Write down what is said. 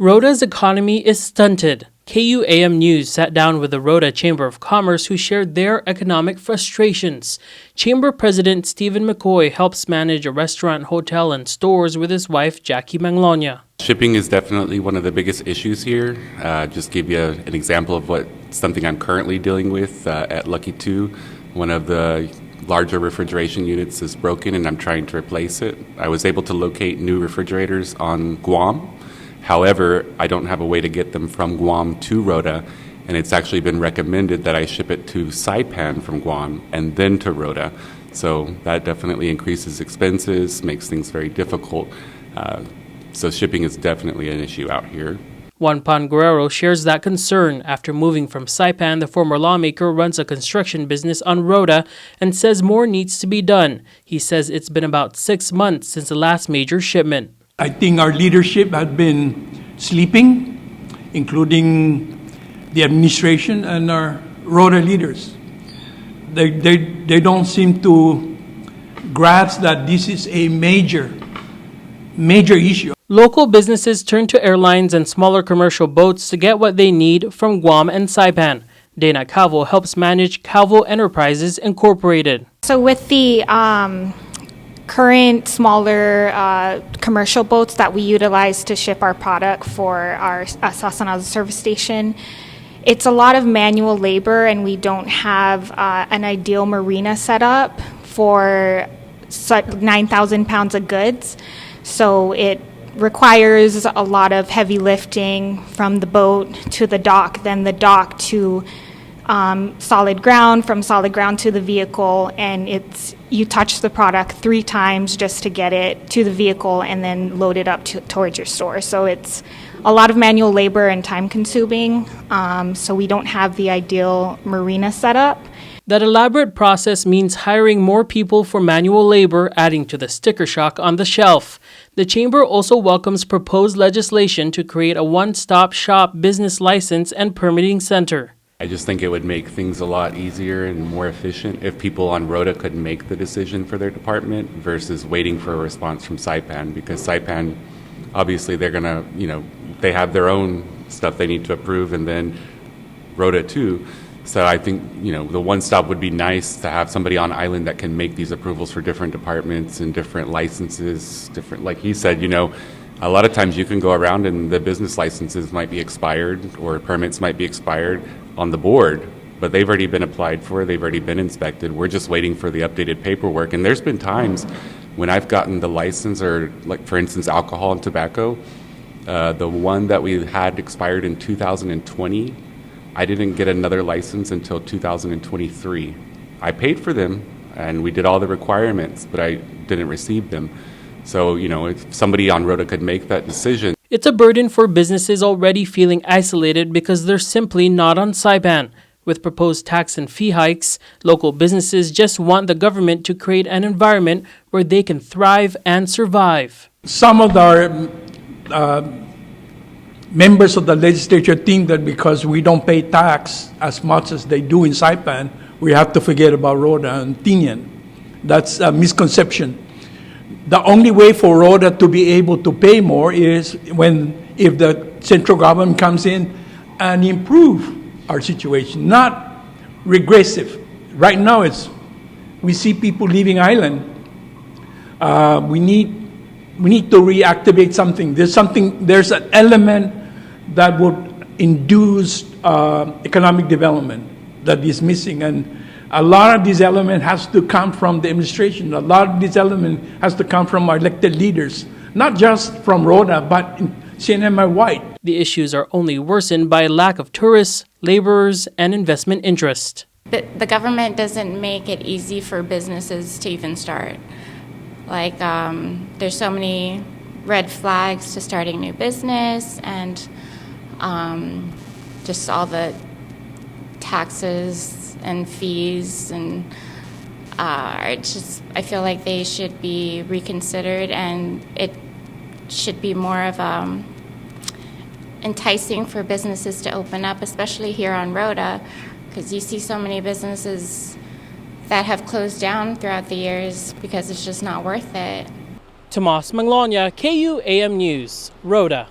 Rota's economy is stunted. KUAM News sat down with the Rota Chamber of Commerce who shared their economic frustrations. Chamber President Stephen McCoy helps manage a restaurant, hotel, and stores with his wife, Jackie Manglona. Shipping is definitely one of the biggest issues here. Just give you an example of something I'm currently dealing with at Lucky 2. One of the larger refrigeration units is broken and I'm trying to replace it. I was able to locate new refrigerators on Guam. However, I don't have a way to get them from Guam to Rota, and it's actually been recommended that I ship it to Saipan from Guam and then to Rota. So that definitely increases expenses, makes things very difficult. So shipping is definitely an issue out here. Juan Guerrero shares that concern. After moving from Saipan, the former lawmaker runs a construction business on Rota and says more needs to be done. He says it's been about 6 months since the last major shipment. I think our leadership has been sleeping, including the administration and our Rota leaders. They don't seem to grasp that this is a major issue. Local businesses turn to airlines and smaller commercial boats to get what they need from Guam and Saipan. Dana Calo helps manage Calo Enterprises Incorporated. So with the current smaller commercial boats that we utilize to ship our product for our Sasanaza service station, it's a lot of manual labor, and we don't have an ideal marina set up for 9,000 pounds of goods. So it requires a lot of heavy lifting from the boat to the dock, then the dock to solid ground, from solid ground to the vehicle, and you touch the product 3 times just to get it to the vehicle and then load it up towards your store. So it's a lot of manual labor and time consuming, so we don't have the ideal marina setup. That elaborate process means hiring more people for manual labor, adding to the sticker shock on the shelf. The Chamber also welcomes proposed legislation to create a one-stop shop business license and permitting center. I just think it would make things a lot easier and more efficient if people on Rota could make the decision for their department versus waiting for a response from Saipan, because Saipan, obviously they're going to, they have their own stuff they need to approve, and then Rota too. So I think, the one-stop would be nice to have somebody on island that can make these approvals for different departments and different licenses, like he said, a lot of times you can go around and the business licenses might be expired or permits might be expired on the board, but they've already been applied for, they've already been inspected. We're just waiting for the updated paperwork. And there's been times when I've gotten the license, or like for instance, alcohol and tobacco, the one that we had expired in 2020, I didn't get another license until 2023. I paid for them and we did all the requirements, but I didn't receive them. So, if somebody on Rota could make that decision. It's a burden for businesses already feeling isolated because they're simply not on Saipan. With proposed tax and fee hikes, local businesses just want the government to create an environment where they can thrive and survive. Some of our members of the legislature think that because we don't pay tax as much as they do in Saipan, we have to forget about Rota and Tinian. That's a misconception. The only way for Rota to be able to pay more is if the central government comes in and improve our situation, not regressive. Right now, we see people leaving island. We need to reactivate something. There's an element that would induce economic development that is missing, and a lot of this element has to come from the administration. A lot of this element has to come from our elected leaders, not just from Rota, but in CNMI-wide. The issues are only worsened by a lack of tourists, laborers, and investment interest. The government doesn't make it easy for businesses to even start. Like, there's so many red flags to starting new business, and just all the taxes and fees, and I feel like they should be reconsidered, and it should be more of enticing for businesses to open up, especially here on Rota, because you see so many businesses that have closed down throughout the years because it's just not worth it. Thomas Manglona, KUAM News, Rota.